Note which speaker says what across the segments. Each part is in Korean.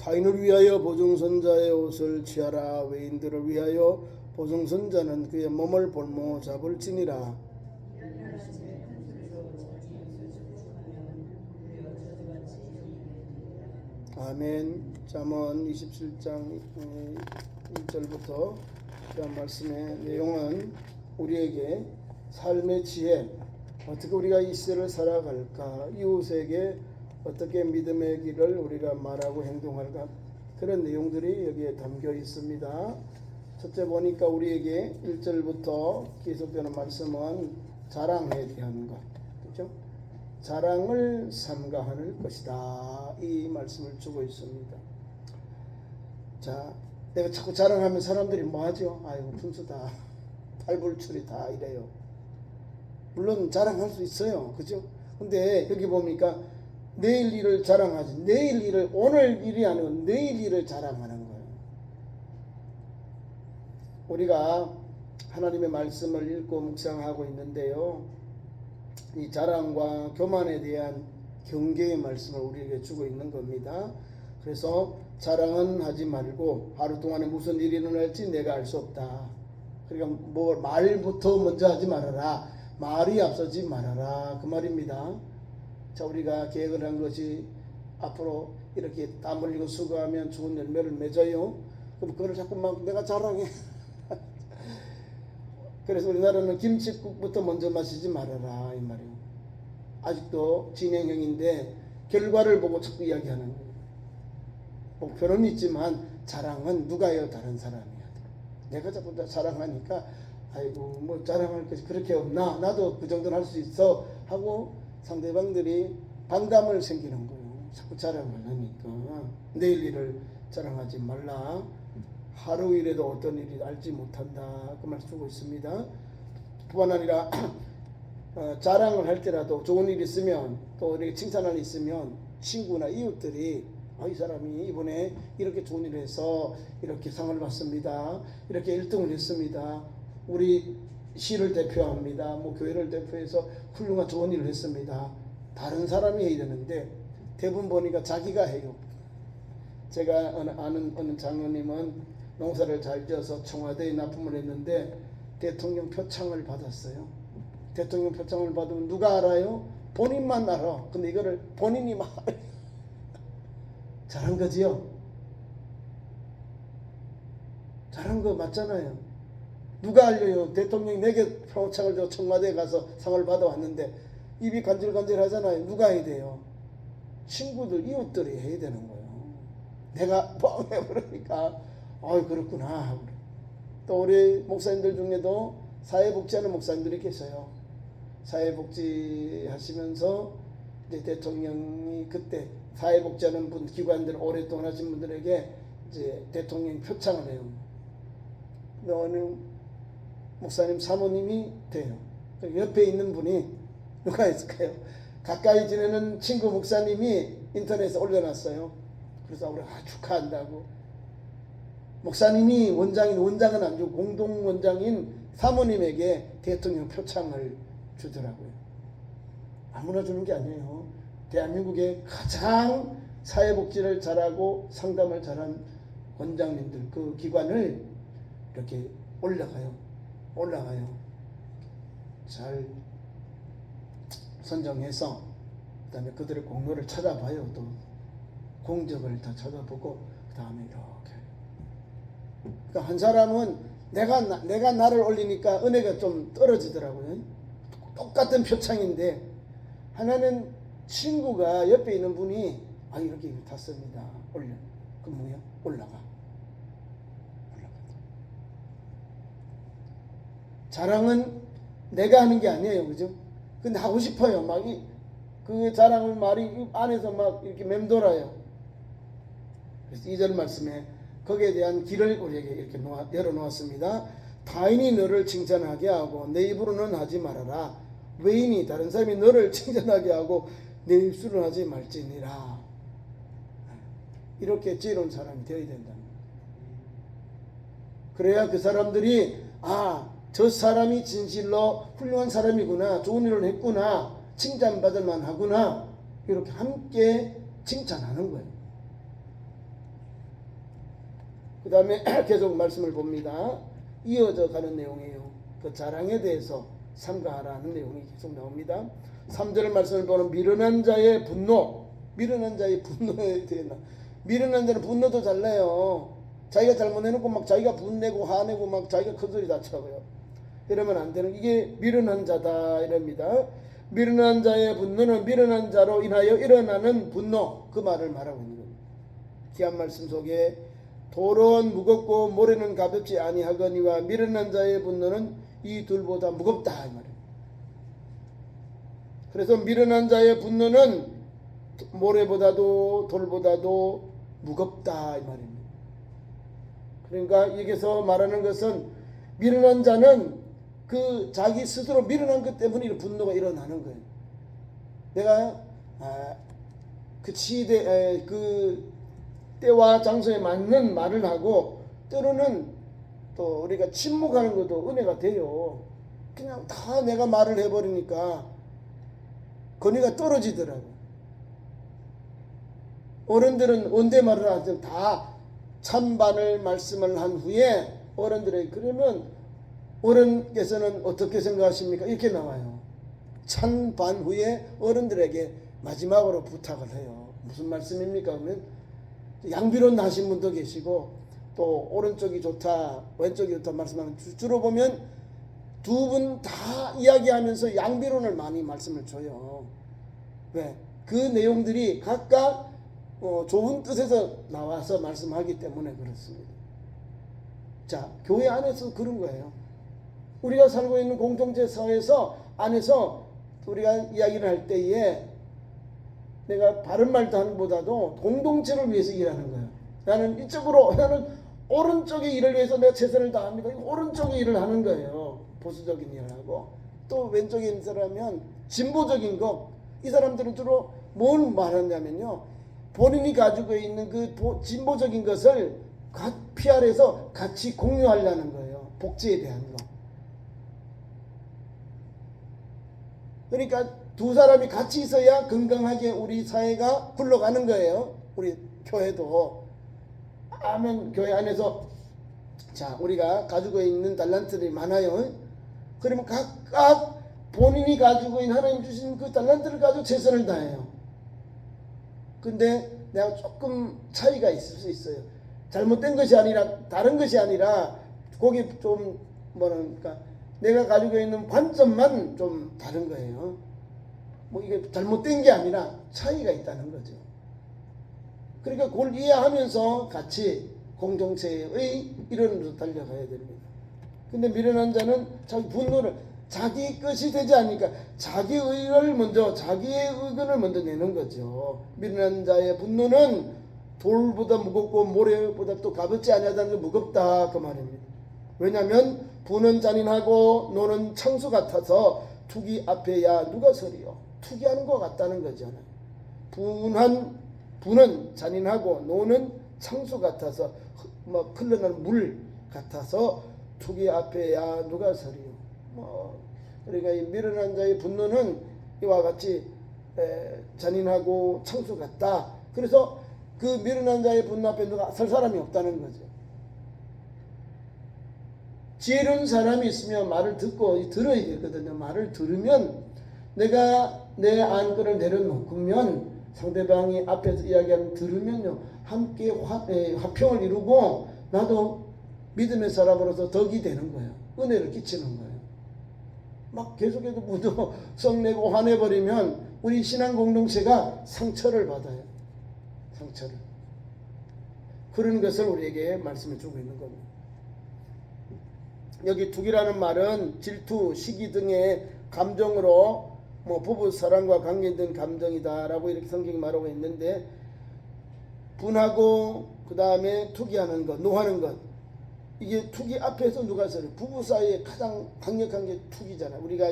Speaker 1: 타인을 위하여 보증선자의 옷을 취하라. 외인들을 위하여 보증선자는 그의 몸을 볼모 잡을지니라. 아멘. 잠언 27장 1절부터 말씀의 내용은 우리에게 삶의 지혜, 어떻게 우리가 이 시대를 살아갈까, 이웃에게 어떻게 믿음의 길을 우리가 말하고 행동할까, 그런 내용들이 여기에 담겨 있습니다. 첫째 보니까 우리에게 1절부터 계속되는 말씀은 자랑에 대한 것, 그렇죠? 자랑을 삼가할 것이다, 이 말씀을 주고 있습니다. 자, 내가 자꾸 자랑하면 사람들이 뭐하죠? 아이고 분수다, 팔불출이다 이래요. 물론 자랑할 수 있어요, 그죠? 근데 여기 보니까 내일 일을 자랑하지, 내일 일을, 오늘 일이 아니고 내일 일을 자랑하는 거예요. 우리가 하나님의 말씀을 읽고 묵상하고 있는데요, 이 자랑과 교만에 대한 경계의 말씀을 우리에게 주고 있는 겁니다. 그래서 자랑은 하지 말고 하루 동안에 무슨 일이 일어날지 내가 알 수 없다. 그러니까 뭐 말부터 먼저 하지 말아라, 말이 앞서지 말아라, 그 말입니다. 자, 우리가 계획을 한 것이 앞으로 이렇게 땀 흘리고 수고하면 좋은 열매를 맺어요. 그럼 그걸 자꾸 막 내가 자랑해. 그래서 우리나라는 김칫국부터 먼저 마시지 말아라, 이 말이에요. 아직도 진행형인데 결과를 보고 자꾸 이야기하는 거예요. 목표는 있지만 자랑은 누가요? 다른 사람이야. 내가 자꾸 자랑하니까 아이고 뭐 자랑할 것이 그렇게 없나, 나도 그 정도는 할 수 있어 하고 상대방들이 반감을 생기는 거예요. 자꾸 자랑을 하니까. 내일 일을 자랑하지 말라. 하루 일에도 어떤 일이 알지 못한다, 그 말 쓰고 있습니다. 뿐만 아니라 자랑을 할 때라도 좋은 일이 있으면, 또 이렇게 칭찬할 일이 있으면 친구나 이웃들이 이 사람이 이번에 이렇게 좋은 일을 해서 이렇게 상을 받습니다, 이렇게 1등을 했습니다, 우리 시를 대표합니다, 뭐 교회를 대표해서 훌륭한 좋은 일을 했습니다, 다른 사람이 해야 되는데 대부분 보니까 자기가 해요. 제가 아는 어느 장로님은 농사를 잘 지어서 청와대에 납품을 했는데 대통령 표창을 받았어요. 대통령 표창을 받으면 누가 알아요? 본인만 알아. 근데 이거를 본인이 막 잘한 거지요. 잘한 거 맞잖아요. 누가 알려요? 대통령이 내게 표창을 줘 청와대에 가서 상을 받아왔는데 입이 간질간질 하잖아요. 누가 해야 돼요? 친구들, 이웃들이 해야 되는 거예요. 내가 뻥 해버리니까 그렇구나. 또 우리 목사님들 중에도 사회복지하는 목사님들이 계세요. 사회복지 하시면서 이제 대통령이 그때 사회복지하는 분, 기관들 오랫동안 하신 분들에게 이제 대통령 표창을 해요. 어느 목사님 사모님이 돼요. 옆에 있는 분이 누가 있을까요? 가까이 지내는 친구 목사님이 인터넷에 올려놨어요. 그래서 우리가 축하한다고. 목사님이 원장은 안 주고 공동 원장인 사모님에게 대통령 표창을 주더라고요. 아무나 주는 게 아니에요. 대한민국의 가장 사회복지를 잘하고 상담을 잘한 원장님들, 그 기관을 이렇게 올라가요. 잘 선정해서 그다음에 그들의 공로를 찾아봐요. 또 공적을 다 찾아보고 그다음에 이렇게. 그러니까 한 사람은 내가 나를 올리니까 은혜가 좀 떨어지더라고요. 똑같은 표창인데 하나는 친구가 옆에 있는 분이 이렇게 탔습니다. 올려. 그럼 뭐야? 올라가. 자랑은 내가 하는 게 아니에요, 그죠? 근데 하고 싶어요. 막 그 자랑을 말이 안에서 막 이렇게 맴돌아요. 그래서 2절 말씀에 거기에 대한 길을 우리에게 이렇게 열어놓았습니다. 타인이 너를 칭찬하게 하고 내 입으로는 하지 말아라. 외인이 다른 사람이 너를 칭찬하게 하고 내 입술은 하지 말지니라. 이렇게 지혜로운 사람이 되어야 된다. 그래야 그 사람들이 저 사람이 진실로 훌륭한 사람이구나, 좋은 일을 했구나, 칭찬받을 만하구나, 이렇게 함께 칭찬하는 거예요. 그 다음에 계속 말씀을 봅니다. 이어져 가는 내용이에요. 그 자랑에 대해서 삼가하라는 내용이 계속 나옵니다. 3절 말씀을 보면 미련한 자의 분노, 미련한 자의 분노에 대해 미련한 자는 분노도 잘 내요. 자기가 잘못해놓고 막 자기가 분내고 화내고 막 자기가 큰소리 다 쳐요. 이러면 안 되는, 이게 미련한 자다 이럽니다. 미련한 자의 분노는 미련한 자로 인하여 일어나는 분노, 그 말을 말하고 있는 겁니다. 귀한 말씀 속에 돌은 무겁고 모래는 가볍지 아니하거니와 미련한 자의 분노는 이 둘보다 무겁다 이 말이에요. 그래서 미련한 자의 분노는 모래보다도 돌보다도 무겁다 이 말입니다. 그러니까 여기서 말하는 것은 미련한 자는 그 자기 스스로 미련한 것 때문에 분노가 일어나는 거예요. 내가 그 시대 그 때와 장소에 맞는 말을 하고 때로는 또 우리가 침묵하는 것도 은혜가 돼요. 그냥 다 내가 말을 해버리니까 권위가 떨어지더라고. 어른들은 언제 말을 하든 다 찬반을 말씀을 한 후에 어른들에게, 그러면 어른께서는 어떻게 생각하십니까? 이렇게 나와요. 찬반 후에 어른들에게 마지막으로 부탁을 해요. 무슨 말씀입니까? 그러면 양비론 하신 분도 계시고 또 오른쪽이 좋다 왼쪽이 좋다 말씀하는, 주로 보면 두 분 다 이야기하면서 양비론을 많이 말씀을 줘요. 왜? 그 내용들이 각각 좋은 뜻에서 나와서 말씀하기 때문에 그렇습니다. 자, 교회 안에서 그런 거예요. 우리가 살고 있는 공동체 사회에서 안에서 우리가 이야기를 할 때에 내가 바른 말도 하는 보다도 공동체를 위해서 일하는 거예요. 나는 이쪽으로, 나는 오른쪽의 일을 위해서 내가 최선을 다합니다. 오른쪽의 일을 하는 거예요. 보수적인 일을 하고, 또 왼쪽에 있는 사람은 진보적인 거. 이 사람들은 주로 뭘 말하냐면요, 본인이 가지고 있는 그 진보적인 것을 PR해서 같이 공유하려는 거예요. 복지에 대한 거. 그러니까 두 사람이 같이 있어야 건강하게 우리 사회가 굴러가는 거예요. 우리 교회도. 아멘. 교회 안에서 자, 우리가 가지고 있는 달란트들이 많아요. 그러면 각각 본인이 가지고 있는 하나님 주신 그 달란트를 가지고 최선을 다해요. 근데 내가 조금 차이가 있을 수 있어요. 잘못된 것이 아니라, 다른 것이 아니라 거기 좀 뭐랄까, 내가 가지고 있는 관점만 좀 다른 거예요. 뭐 이게 잘못된 게 아니라 차이가 있다는 거죠. 그러니까 그걸 이해하면서 같이 공동체의 이론으로 달려가야 됩니다. 근데 미련한 자는 자기 분노를, 자기 것이 되지 않으니까 자기 의를 먼저, 자기의 의견을 먼저 내는 거죠. 미련한 자의 분노는 돌보다 무겁고 모래보다 또 가볍지 아니하다는 게 무겁다 그 말입니다. 왜냐하면 부는 잔인하고 노는 창수 같아서 투기 앞에야 누가 서리요. 투기하는 것 같다는 거잖아요. 부는 잔인하고 노는 창수 같아서 뭐 흘러나는 물 같아서 투기 앞에야 누가 서리요. 그러니까 이 미련한 자의 분노는 이와 같이 잔인하고 창수 같다. 그래서 그 미련한 자의 분노 앞에 누가 설 사람이 없다는 거죠. 지혜로운 사람이 있으면 말을 듣고 들어야 되거든요. 말을 들으면 내가 내 안건을 내려놓으면 상대방이 앞에서 이야기하는 들으면요, 함께 화평을 이루고 나도 믿음의 사람으로서 덕이 되는 거예요. 은혜를 끼치는 거예요. 막 계속해서 무도 성내고 화내버리면 우리 신앙 공동체가 상처를 받아요. 상처를. 그런 것을 우리에게 말씀해 주고 있는 겁니다. 여기 투기라는 말은 질투, 시기 등의 감정으로 부부 사랑과 관계 등 감정이다라고 이렇게 성경이 말하고 있는데, 분하고 그 다음에 투기하는 것, 노하는 것, 이게 투기 앞에서 누가 서요? 부부 사이에 가장 강력한 게 투기잖아요. 우리가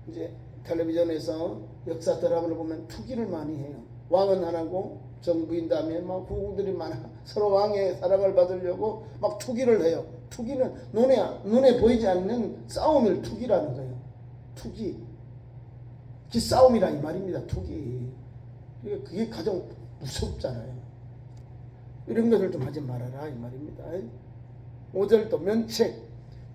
Speaker 1: 이제 텔레비전에서 역사 드라마를 보면 투기를 많이 해요. 왕은 하나고 정부인 다음에 막 후궁들이 많아 서로 왕의 사랑을 받으려고 막 투기를 해요. 투기는 눈에 보이지 않는 싸움을 투기라는 거예요. 투기. 싸움이라 이 말입니다. 투기. 그게 가장 무섭잖아요. 이런 것을 좀 하지 말아라 이 말입니다. 5절 또 면책.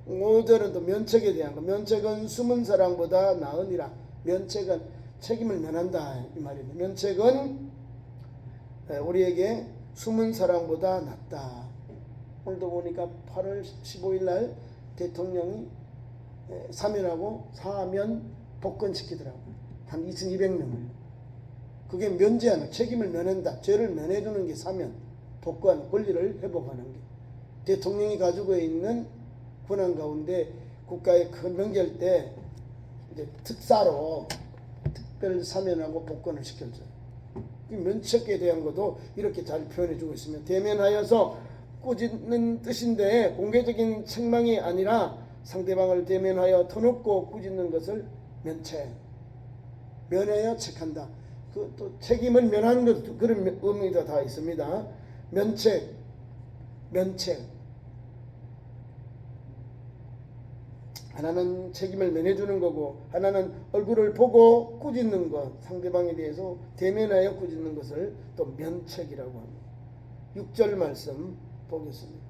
Speaker 1: 5절은 또 면책에 대한 거. 면책은 숨은 사랑보다 나으니라. 면책은 책임을 면한다 이 말입니다. 면책은 우리에게 숨은 사랑보다 낫다. 오늘도 보니까 8월 15일 날 대통령이 사면하고 사면 복권시키더라고요. 한 2,200명을. 그게 면제하는, 책임을 면한다. 죄를 면해주는 게 사면, 복권, 권리를 회복하는 게. 대통령이 가지고 있는 권한 가운데 국가의 큰 명절 때 이제 특사로 특별 사면하고 복권을 시켜줘요. 면책에 대한 것도 이렇게 잘 표현해주고 있으면 대면하여서 꾸짖는 뜻인데 공개적인 책망이 아니라 상대방을 대면하여 터놓고 꾸짖는 것을 면책, 면하여 책한다. 그 또 책임을 면하는 것도 그런 의미가 다 있습니다. 면책. 하나는 책임을 면해주는 거고 하나는 얼굴을 보고 꾸짖는 것, 상대방에 대해서 대면하여 꾸짖는 것을 또 면책이라고 합니다. 6절 말씀 보겠습니다.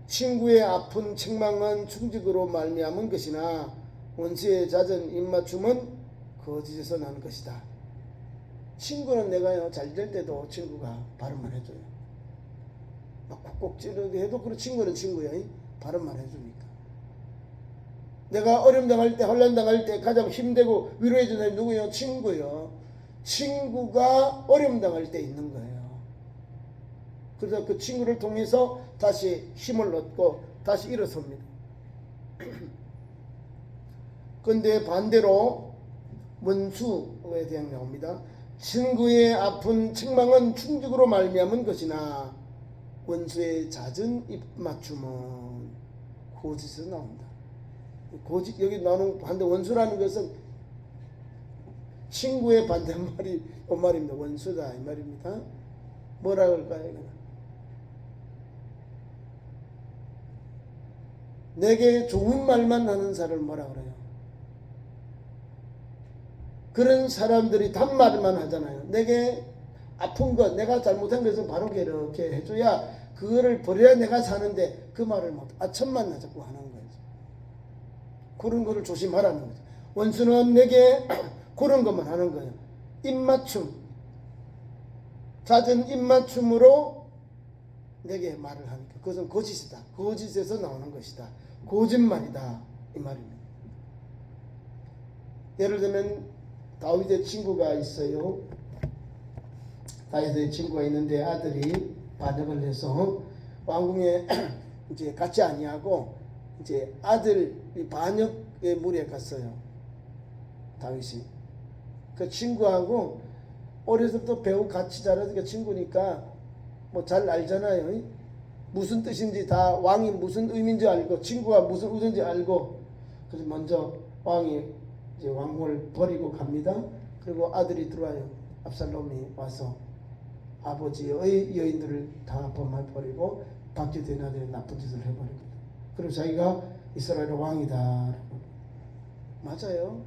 Speaker 1: 친구의 아픈 책망은 충직으로 말미암은 것이나 원수의 잦은 입맞춤은 거짓에서 난 것이다. 친구는 내가요 잘 될 때도 친구가 바른말 해줘요. 막 콕콕 찌르게 해도 그 친구는 친구예요. 바른말 해주니까. 내가 어려움 당할 때, 혼란 당할 때 가장 힘들고 위로해 주는 사람이 누구예요? 친구요. 친구가 어려움 당할 때 있는 거예요. 그래서 그 친구를 통해서 다시 힘을 얻고 다시 일어섭니다. 그런데 반대로 원수에 대한 나옵니다. 친구의 아픈 책망은 충직으로 말미암은 것이나 원수의 잦은 입맞춤은 거짓에서 나온다. 거짓, 여기 나오는 반대 원수라는 것은 친구의 반대말이 말입니다. 원수다 이 말입니다. 뭐라 그럴까요? 내게 좋은 말만 하는 사람을 뭐라 그래요? 그런 사람들이 단말만 하잖아요. 내게 아픈 것, 내가 잘못한 것을 바로 이렇게 해줘야 그거를 버려야 내가 사는데 그 말을 못, 아첨만 자꾸 하는 거예요. 그런 거를 조심하라는 거죠. 원수는 내게 그런 것만 하는 거예요. 입맞춤, 잦은 입맞춤으로 내게 말을 하니까 그것은 거짓이다. 거짓에서 나오는 것이다. 거짓말이다 이 말입니다. 예를 들면 다윗의 친구가 있어요. 다윗의 친구가 있는데 아들이 반역을 해서 왕궁에 이제 같이 아니하고 이제 아들이 반역의 물에 갔어요. 다윗이. 그 친구하고 어려서부터 배우 같이 자라니까 친구니까 뭐 잘 알잖아요. 무슨 뜻인지 다 왕이 무슨 의미인지 알고 친구가 무슨 의도인지 알고 그래서 먼저 왕이 이제 왕궁을 버리고 갑니다. 그리고 아들이 들어와요. 압살롬이 와서 아버지의 여인들을 다 범해버리고 박쥐 된 아들이 나쁜 짓을 해버리거든. 그리고 자기가 이스라엘의 왕이다. 맞아요.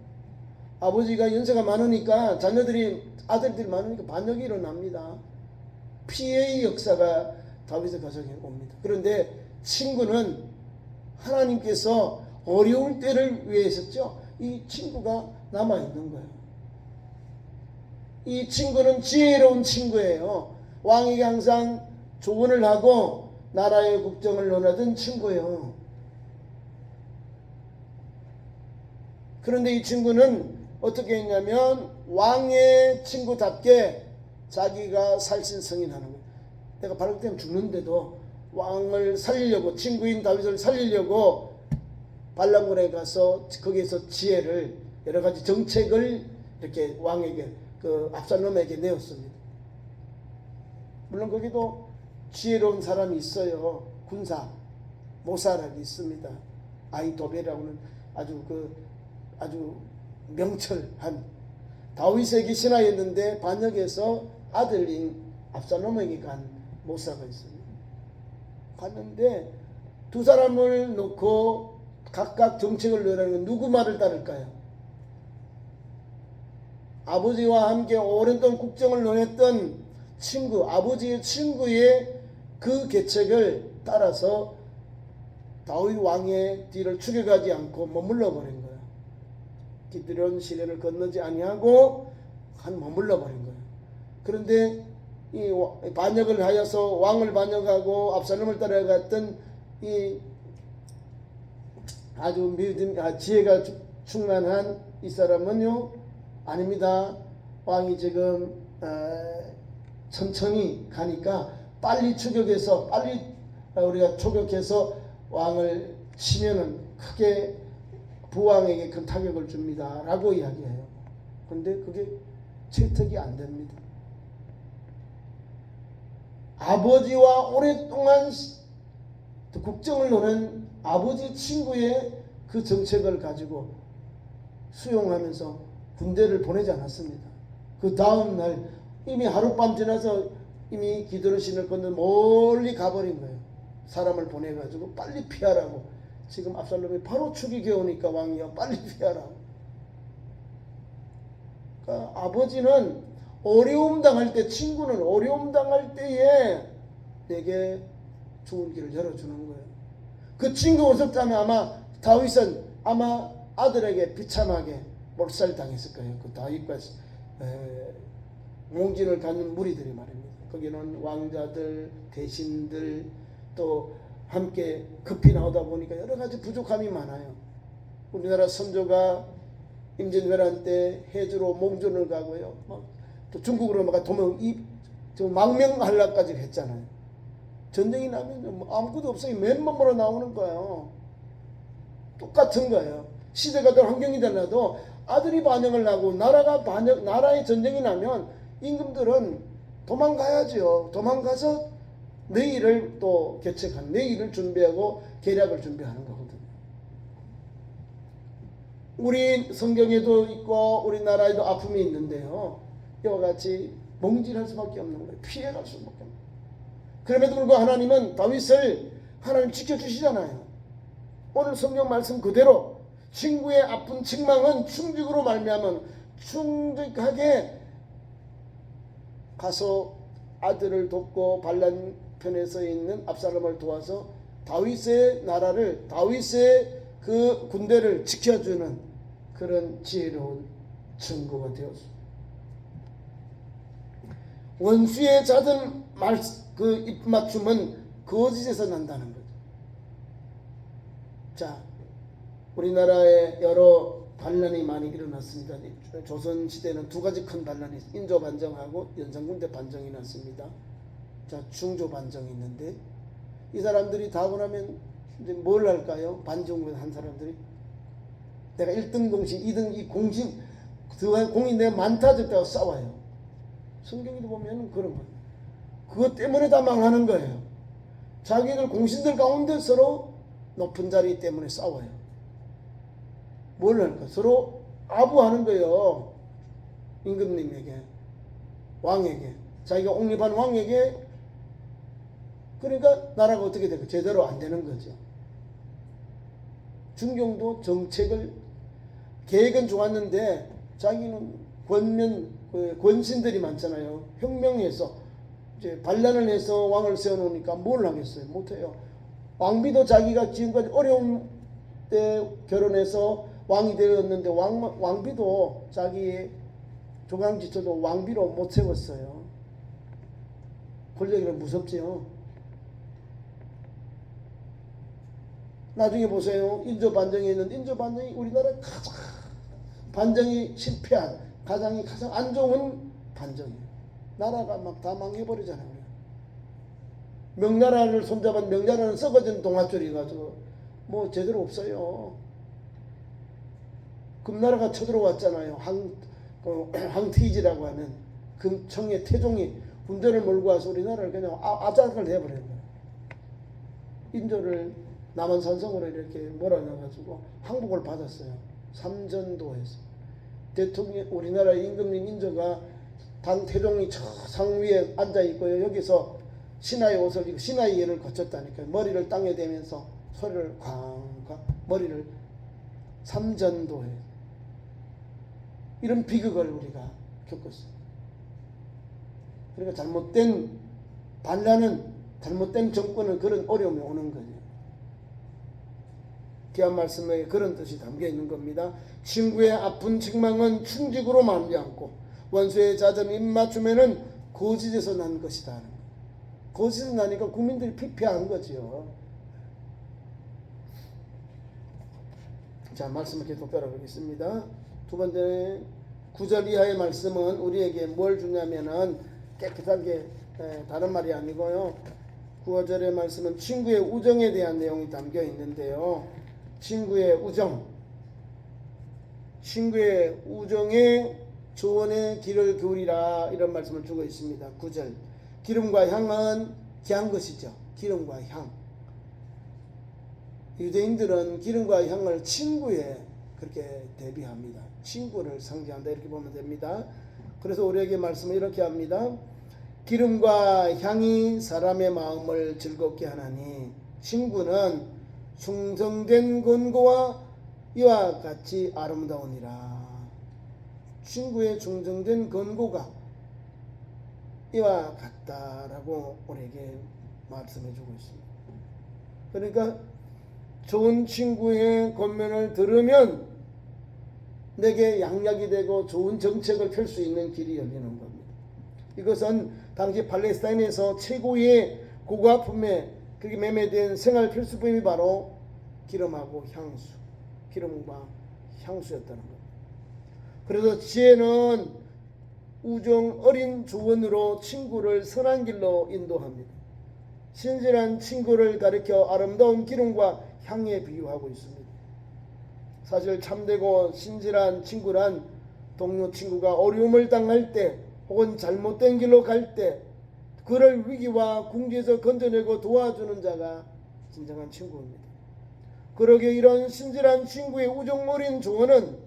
Speaker 1: 아버지가 연세가 많으니까 자녀들이 아들들이 많으니까 반역이 일어납니다. 피해의 역사가 다윗의 가정에 옵니다. 그런데 친구는 하나님께서 어려울 때를 위해서죠. 이 친구가 남아있는 거예요. 이 친구는 지혜로운 친구예요. 왕에게 항상 조언을 하고 나라의 국정을 논하던 친구예요. 그런데 이 친구는 어떻게 했냐면 왕의 친구답게 자기가 살신성인하는 거예요. 내가 바로 때문에 죽는데도 왕을 살리려고 친구인 다윗을 살리려고 반란군에 가서 거기에서 지혜를 여러 가지 정책을 이렇게 왕에게 그 압살롬에게 내었습니다. 물론 거기도 지혜로운 사람이 있어요. 군사 모사락이 있습니다. 아히도벨이라고는 아주 명철한 다윗에게 신하였는데 반역해서 아들인 압살롬에게 간 모사가 있습니다. 갔는데 두 사람을 놓고 각각 정책을 내라는 누구 말을 따를까요? 아버지와 함께 오랜 동안 국정을 논했던 친구, 아버지의 친구의 그 계책을 따라서 다윗 왕의 뒤를 추격하지 않고 머물러 버린 거예요. 기드론 시련을 건너지 아니하고 한 머물러 버린 거예요. 그런데 이 반역을 하여서 왕을 반역하고 압살롬을 따라갔던 이 아주 지혜가 충만한 이 사람은요, 아닙니다. 왕이 지금 천천히 가니까 빨리 추격해서 빨리 우리가 초격해서 왕을 치면은 크게 부왕에게 큰 타격을 줍니다 라고 이야기해요. 그런데 그게 채택이 안 됩니다. 아버지와 오랫동안 국정을 노는 아버지 친구의 그 정책을 가지고 수용하면서 군대를 보내지 않았습니다. 그 다음 날 이미 하룻밤 지나서 이미 기드론 신을 건너 멀리 가버린 거예요. 사람을 보내가지고 빨리 피하라고. 지금 압살롬이 바로 축이 오니까 왕이여 빨리 피하라고. 그러니까 아버지는 어려움 당할 때, 친구는 어려움 당할 때에 내게 좋은 길을 열어주는 거예요. 그 친구가 없었다면 아마 다윗은 아마 아들에게 비참하게 몰살당했을 거예요. 그 다윗과 몽진을 갖는 무리들이 말입니다. 거기는 왕자들, 대신들 또 함께 급히 나오다 보니까 여러 가지 부족함이 많아요. 우리나라 선조가 임진왜란 때 해주로 몽준을 가고요. 또 중국으로 막 도망 망명하려까지 했잖아요. 전쟁이 나면 아무것도 없어요. 맨몸으로 나오는 거예요. 똑같은 거예요. 시대가 더 환경이 달라도 아들이 반역을 하고 나라의 전쟁이 나면 임금들은 도망가야죠. 도망가서 내일을 또 계책하는, 내일을 준비하고 계략을 준비하는 거거든요. 우리 성경에도 있고 우리나라에도 아픔이 있는데요. 이와 같이 몽진할 수밖에 없는 거예요. 피해갈 수밖에 없는 거예요. 그럼에도 불구하고 하나님은 다윗을 하나님 지켜주시잖아요. 오늘 성경 말씀 그대로 친구의 아픈 책망은 충직으로 말미암은 충직하게 가서 아들을 돕고 반란 편에 서 있는 압살롬을 도와서 다윗의 나라를, 다윗의 그 군대를 지켜주는 그런 지혜로운 증거가 되었습니다. 원수의 잦은 그 입맞춤은 거짓에서 난다는 거죠. 자, 우리나라에 여러 반란이 많이 일어났습니다. 조선시대는 두 가지 큰 반란이 있어요. 인조반정하고 연산군대 반정이 났습니다. 자, 중조반정이 있는데 이 사람들이 다 하고 나면 이제 뭘 할까요? 반정을 한 사람들이 내가 1등 공신, 2등 이 공신 공이 내가 많다 적다고 싸워요. 성경에도 보면 그런 거예요. 그것 때문에 다 망하는 거예요. 자기들 공신들 가운데 서로 높은 자리 때문에 싸워요. 뭘 할까? 서로 아부하는 거예요. 임금님에게, 왕에게, 자기가 옹립한 왕에게. 그러니까 나라가 어떻게 될까? 제대로 안 되는 거죠. 중경도 정책을 계획은 좋았는데 자기는 권신들이 많잖아요. 혁명해서 이제 반란을 해서 왕을 세워놓으니까 뭘 하겠어요? 못해요. 왕비도 자기가 지금까지 어려운 때 결혼해서 왕이 되었는데 왕비도 자기의 조강지처도 왕비로 못 세웠어요. 권력이란 무섭지요. 나중에 보세요. 인조반정이 있는데 인조반정이 우리나라 가장 반정이 실패한 가장 안 좋은 반정이에요. 나라가 막 다 망해버리잖아요. 명나라를 손잡은 명나라는 썩어진 동아줄이 가지고 뭐 제대로 없어요. 금나라가 쳐들어왔잖아요. 황태이지라고 하는 금청의 태종이 군대를 몰고 와서 우리나라를 그냥 아작을 해버린 거예요. 인조를 남한산성으로 이렇게 몰아넣어가지고 항복을 받았어요. 삼전도에서. 대통령, 우리나라 임금님 인조가 당 태종이 저 상 위에 앉아있고요. 여기서 신하의 옷을 입고 신하의 예를 거쳤다니까요. 머리를 땅에 대면서 소리를 쾅쾅 머리를 삼전도에 이런 비극을 우리가 겪었어요. 그러니까 잘못된 반란은, 잘못된 정권은 그런 어려움이 오는 거죠. 귀한 말씀에 그런 뜻이 담겨 있는 겁니다. 친구의 아픈 책망은 충직으로 말미암고 원수의 잦은 입맞춤에는 거짓에서 난 것이다. 거짓에서 나니까 국민들이 피폐한 거죠. 자, 말씀을 계속 따라가겠습니다. 두 번째 9절 이하의 말씀은 우리에게 뭘 주냐면은 깨끗하게, 다른 말이 아니고요. 9절의 말씀은 친구의 우정에 대한 내용이 담겨 있는데요. 친구의 우정에 조언의 길을 기울이라, 이런 말씀을 주고 있습니다. 9절. 기름과 향은 귀한 것이죠. 기름과 향. 유대인들은 기름과 향을 친구에 그렇게 대비합니다. 친구를 상징한다, 이렇게 보면 됩니다. 그래서 우리에게 말씀을 이렇게 합니다. 기름과 향이 사람의 마음을 즐겁게 하나니 친구는 충성된 권고와 이와 같이 아름다우니라. 친구의 충성된 권고가 이와 같다라고 우리에게 말씀해 주고 있습니다. 그러니까 좋은 친구의 권면을 들으면 내게 양약이 되고 좋은 정책을 펼 수 있는 길이 열리는 겁니다. 이것은 당시 팔레스타인에서 최고의 고가품에 그렇게 매매된 생활 필수품이 바로 기름하고 향수, 기름과 향수였다는 겁니다. 그래서 지혜는 우정 어린 조언으로 친구를 선한 길로 인도합니다. 신실한 친구를 가리켜 아름다운 기름과 향에 비유하고 있습니다. 사실 참되고 신실한 친구란 동료 친구가 어려움을 당할 때 혹은 잘못된 길로 갈 때 그를 위기와 궁지에서 건져내고 도와주는 자가 진정한 친구입니다. 그러기에 이런 신실한 친구의 우정 어린 조언은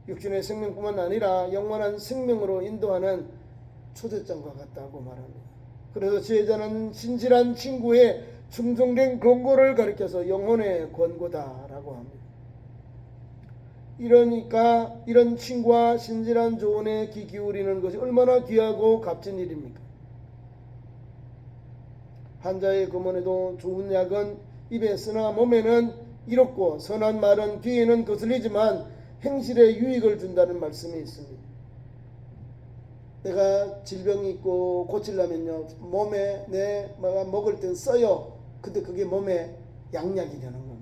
Speaker 1: 육신의 생명뿐만 아니라 영원한 생명으로 인도하는 초대장과 같다고 말합니다. 그래서 지혜자는 신실한 친구의 충성된 권고를 가리켜서 영혼의 권고다라고 합니다. 이러니까 이런 친구와 신실한 조언에 귀 기울이는 것이 얼마나 귀하고 값진 일입니까? 환자의 검언에도 좋은 약은 입에 쓰나 몸에는 이롭고 선한 말은 귀에는 거슬리지만 행실에 유익을 준다는 말씀이 있습니다. 내가 질병이 있고 고치려면요, 몸에 내가 먹을 땐 써요. 근데 그게 몸에 양약이 되는 겁니다.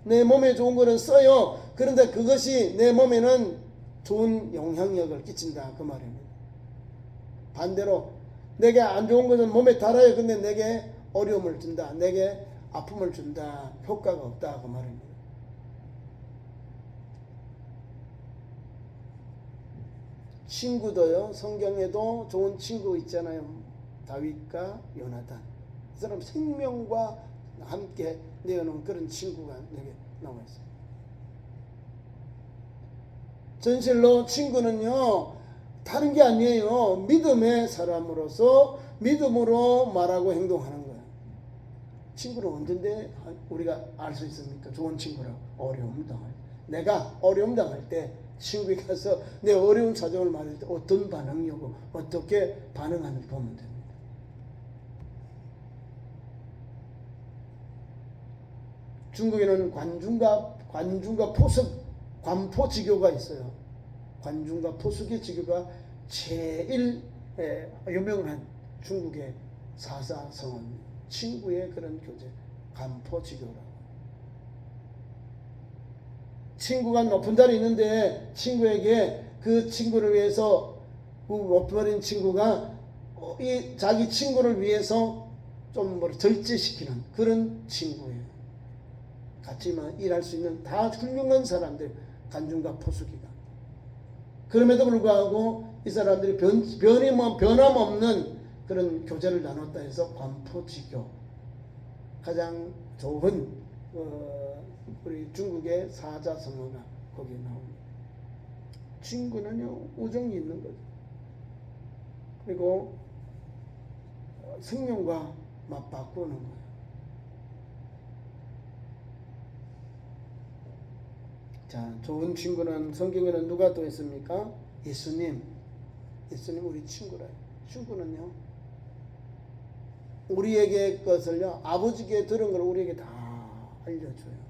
Speaker 1: 내 몸에 좋은 거는 써요. 그런데 그것이 내 몸에는 좋은 영향력을 끼친다, 그 말입니다. 반대로 내게 안 좋은 것은 몸에 달아요. 근데 내게 어려움을 준다, 내게 아픔을 준다, 효과가 없다, 그 말입니다. 친구도요, 성경에도 좋은 친구 있잖아요. 다윗과 요나단. 이 사람 생명과 함께 내어놓은 그런 친구가 내게 나와 있어요. 전실로 친구는요, 다른 게 아니에요. 믿음의 사람으로서 믿음으로 말하고 행동하는 거예요. 친구는 언젠데 우리가 알 수 있습니까? 좋은 친구라고. 어려움 당할 때. 내가 어려움 당할 때 친구에 가서 내 어려운 사정을 말할 때 어떤 반응이 오고 어떻게 반응하는지 보면 됩니다. 중국에는 관중과 포석, 관포지교가 있어요. 관중과 포석의 지교가 제일 유명한 중국의 사사성언, 친구의 그런 교제, 관포지교라고. 친구가 높은 자리에 있는데 친구에게 그 친구를 위해서, 그 높은 친구가 이 자기 친구를 위해서 좀 절제시키는 그런 친구예요. 같이 일할 수 있는 다 훌륭한 사람들, 관중과 포수기가. 그럼에도 불구하고 이 사람들이 변함없는 그런 교제를 나눴다 해서 관포지교, 가장 좋은 우리 중국의 사자성어가 거기에 나옵니다. 친구는요, 우정이 있는 거죠. 그리고 생명과 맞바꾸는 거예요. 자, 좋은 친구는 성경에는 누가 또 있습니까? 예수님 우리 친구라요. 친구는요, 우리에게 것을요, 아버지께 들은 걸 우리에게 다 알려줘요.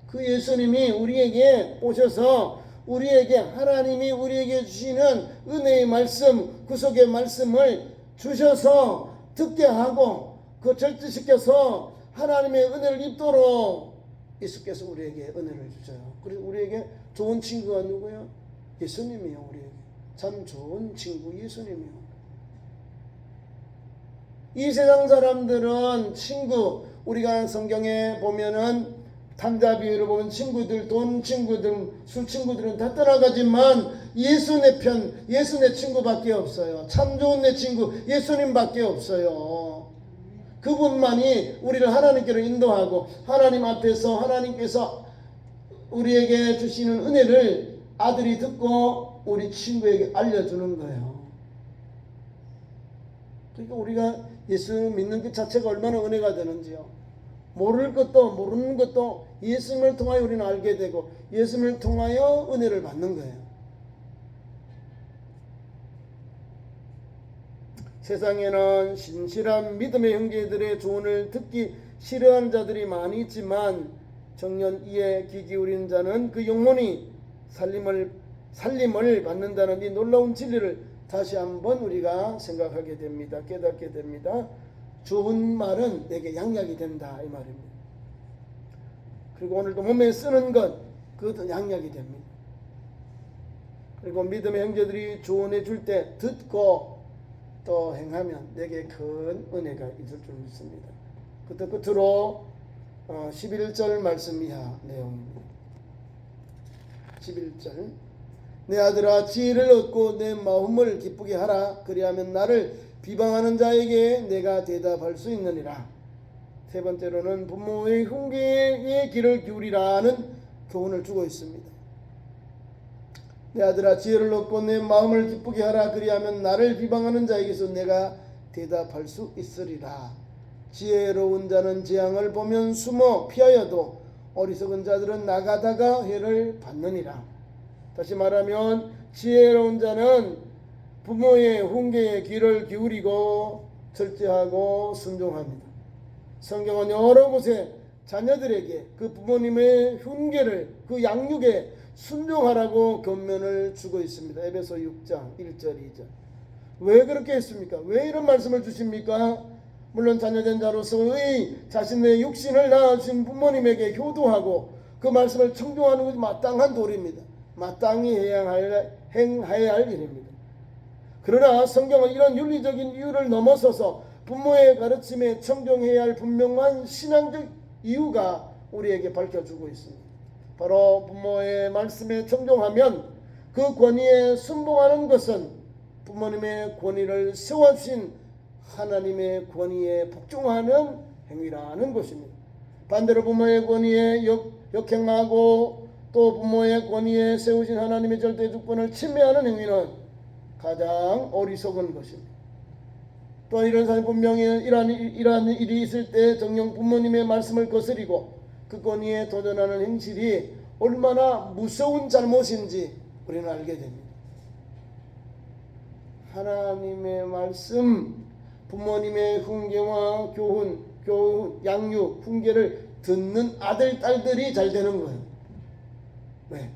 Speaker 1: 그 예수님이 우리에게 오셔서 우리에게 하나님이 우리에게 주시는 은혜의 말씀, 구속의 말씀을 주셔서 듣게 하고 그 절제시켜서 하나님의 은혜를 입도록 예수께서 우리에게 은혜를 주셔요. 그래서 우리에게 좋은 친구가 누구예요? 예수님이요. 우리에게 참 좋은 친구 예수님이요. 이 세상 사람들은 친구, 우리가 성경에 보면은 탕자 비유를 보면 친구들, 돈 친구들, 술 친구들은 다 떠나가지만 예수 내 편, 예수 내 친구밖에 없어요. 참 좋은 내 친구 예수님밖에 없어요. 그분만이 우리를 하나님께로 인도하고 하나님 앞에서 하나님께서 우리에게 주시는 은혜를 아들이 듣고 우리 친구에게 알려주는 거예요. 그러니까 우리가 예수 믿는 것 자체가 얼마나 은혜가 되는지요. 모를 것도 모르는 것도 예수님을 통하여 우리는 알게 되고 예수님을 통하여 은혜를 받는 거예요. 세상에는 신실한 믿음의 형제들의 조언을 듣기 싫어하는 자들이 많이 있지만 정녕 이에 귀 기울인 자는 그 영혼이 살림을 받는다는 이 놀라운 진리를 다시 한번 우리가 생각하게 됩니다. 깨닫게 됩니다. 좋은 말은 내게 양약이 된다 이 말입니다. 그리고 오늘도 몸에 쓰는 것 그것도 양약이 됩니다. 그리고 믿음의 형제들이 조언해 줄 때 듣고 또 행하면 내게 큰 은혜가 있을 줄 믿습니다. 끝으로 11절 말씀 이하 내용입니다. 11절 내 아들아 지혜를 얻고 내 마음을 기쁘게 하라. 그리하면 나를 비방하는 자에게 내가 대답할 수 있느니라. 세 번째로는 부모의 훈계의 귀를 기울이라는 교훈을 주고 있습니다. 내 아들아 지혜를 얻고 내 마음을 기쁘게 하라. 그리하면 나를 비방하는 자에게서 내가 대답할 수 있으리라. 지혜로운 자는 재앙을 보면 숨어 피하여도 어리석은 자들은 나가다가 해를 받느니라. 다시 말하면 지혜로운 자는 부모의 훈계에 귀를 기울이고 절제하고 순종합니다. 성경은 여러 곳에 자녀들에게 그 부모님의 훈계를 그 양육에 순종하라고 권면을 주고 있습니다. 에베소 6장 1절 2절. 왜 그렇게 했습니까? 왜 이런 말씀을 주십니까? 물론 자녀된 자로서의 자신의 육신을 낳아주신 부모님에게 효도하고 그 말씀을 청종하는 것이 마땅한 도리입니다. 마땅히 행해야 할 일입니다. 그러나 성경은 이런 윤리적인 이유를 넘어서서 부모의 가르침에 청종해야 할 분명한 신앙적 이유가 우리에게 밝혀주고 있습니다. 바로 부모의 말씀에 청종하면 그 권위에 순종하는 것은 부모님의 권위를 세워주신 하나님의 권위에 복종하는 행위라는 것입니다. 반대로 부모의 권위에 역행하고 또 부모의 권위에 세우신 하나님의 절대 주권을 침해하는 행위는 가장 어리석은 것입니다. 또 이런 사람이 분명히 이러한 일이 있을 때 정녕 부모님의 말씀을 거스리고 그 권위에 도전하는 행실이 얼마나 무서운 잘못인지 우리는 알게 됩니다. 하나님의 말씀, 부모님의 훈계와 교훈, 양육, 훈계를 듣는 아들, 딸들이 잘 되는 거예요. 왜?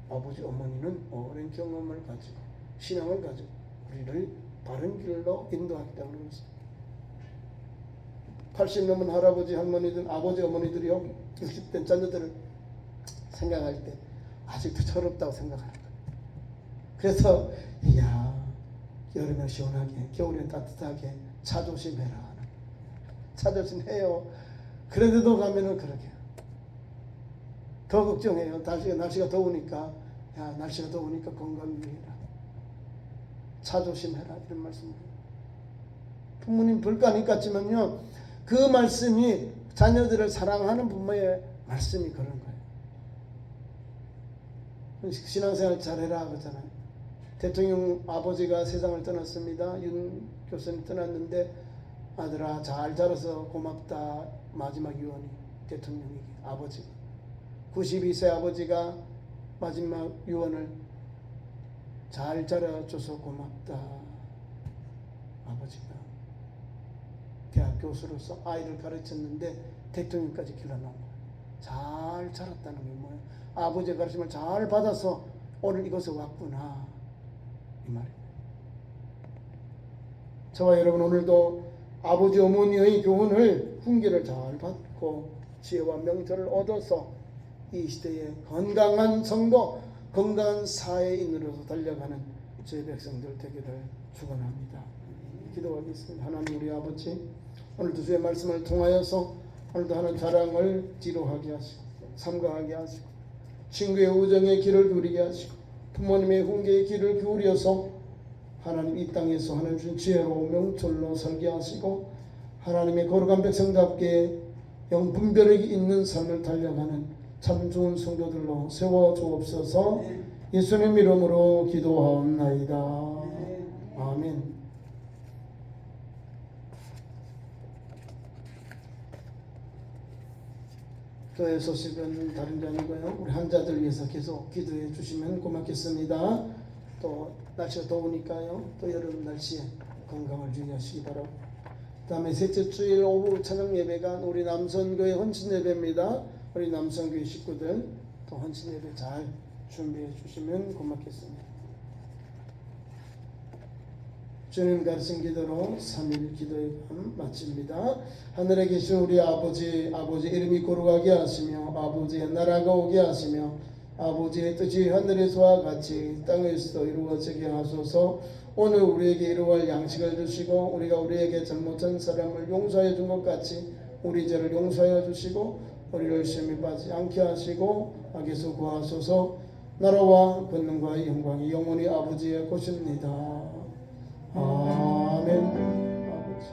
Speaker 1: 아버지, 어머니는 오랜 경험을 가지고 신앙을 가지고 우리를 바른 길로 인도하기 때문에 그렇습니다. 80 넘은 할아버지, 할머니들, 아버지, 어머니들이요 60대 자녀들을 생각할 때 아직도 철없다고 생각하는 거예요. 그래서 이야 여름에 시원하게 겨울엔 따뜻하게 차 조심해라. 차 조심해요. 그런데도 가면은 그러게 더 걱정해요. 날씨가 더우니까 야 날씨가 더우니까 건강 유의해라. 차 조심해라 이런 말씀을 부모님 불가능 같지만요 그 말씀이 자녀들을 사랑하는 부모의 말씀이 그런 거예요. 신앙생활 잘해라 그러잖아요. 대통령 아버지가 세상을 떠났습니다. 윤 교수님 떠났는데 아들아 잘 자라서 고맙다. 마지막 유언이 대통령에게 아버지가 92세 아버지가 마지막 유언을 잘 자라줘서 고맙다. 아버지가 대학 교수로서 아이를 가르쳤는데 대통령까지 길러놓은 거예요. 잘 자랐다는 게 뭐예요? 아버지의 가르침을 잘 받아서 오늘 이곳에 왔구나, 이 말이에요. 저와 여러분 오늘도 아버지 어머니의 교훈을 훈계를 잘 받고 지혜와 명철을 얻어서 이 시대에 건강한 성도, 건강한 사회인으로서 달려가는 저희 백성들 되기를 축원합니다. 기도하겠습니다. 하나님 우리 아버지, 오늘도 주의 말씀을 통하여서 오늘도 하는 자랑을 지루하게 하시고 삼가하게 하시고 친구의 우정의 길을 기울이게 하시고 부모님의 훈계의 길을 기울여서 하나님 이 땅에서 하나님 주신 지혜로 명철로 살게 하시고 하나님의 거룩한 백성답게 영분별력이 있는 삶을 달려가는 참 좋은 성도들로 세워주옵소서. 예수님 이름으로 기도하옵나이다. 아멘. 교회 소식은 다른 게 아니고요, 우리 환자들 위해서 계속 기도해 주시면 고맙겠습니다. 또 날씨가 더우니까요, 또 여름 날씨에 건강을 주의하시기 바랍니다. 그 다음에 셋째 주일 오후 찬양 예배가 우리 남선교회 헌신 예배입니다. 우리 남선교회 식구들 또 헌신 예배 잘 준비해 주시면 고맙겠습니다. 주님 가르친 기도로 3일 기도의 밤 마칩니다. 하늘에 계신 우리 아버지, 아버지 이름이 거룩하게 하시며 아버지의 나라가 오게 하시며 아버지의 뜻이 하늘에서와 같이 땅에서도 이루어지게 하소서. 오늘 우리에게 이루어갈 양식을 주시고 우리가 우리에게 잘못한 사람을 용서해 준 것 같이 우리 죄를 용서해 주시고 우리를 시험에 빠지지 않게 하시고 악에서 구하소서. 나라와 권능과 영광이 영원히 아버지의 것입니다. 아멘. 아버지.